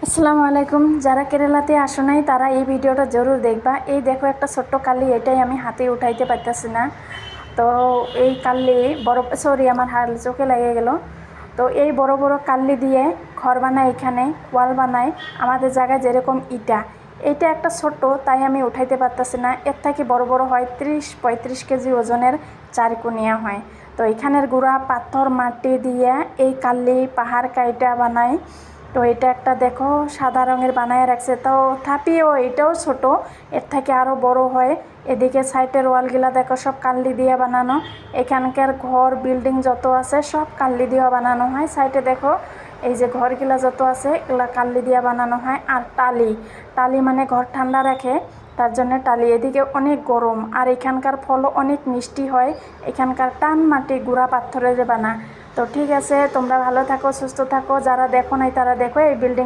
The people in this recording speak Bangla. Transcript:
আসসালামু আলাইকুম। যারা কেরালাতে আসো নাই তারা এই ভিডিওটা জরুর দেখবা। এই দেখো একটা ছোট্ট কালি, এটাই আমি হাতে উঠাইতে পারতেছি না। তো এই কাল্লি বড়, সরি আমার হাত চোখে লেগে গেল। তো এই বড় বড় কাল্লি দিয়ে ঘর বানায়, এখানে ওয়াল বানায় আমাদের জায়গায় যেরকম ইটা। এইটা একটা ছোট্ট, তাই আমি উঠাইতে পারতেছি না। এর থেকে বড় বড় হয় 30-35 কেজি ওজনের চারকোনিয়া হয়। তো এখানের গুঁড়া পাথর মাটি দিয়ে এই কাল্লি পাহাড় কাইটা বানায়। তো এটা একটা দেখো সাদা রঙের বানায় রাখছে। তো থাপিও এটাও ছোট, এর থেকে আরও বড় হয়। এদিকে সাইডের ওয়ালগুলা দেখো সব কাল্লি দিয়ে বানানো। এখানকার ঘর বিল্ডিং যত আছে সব কাল্লি দিয়ে বানানো হয়। সাইডে দেখো এই যে ঘরগুলা যত আছে এগুলা কাল্লি দিয়ে বানানো হয়। আর টালি, টালি মানে ঘর ঠান্ডা রাখে, তার জন্য টালি। এদিকে অনেক গরম, আর এখানকার ফলও অনেক মিষ্টি হয়। এখানকার টান মাটি গুঁড়া পাথরের বানা। তো ঠিক আছে, তোমরা ভালো থাকো, সুস্থ থাকো। যারা দেখো নাই তারা দেখো এই বিল্ডিং।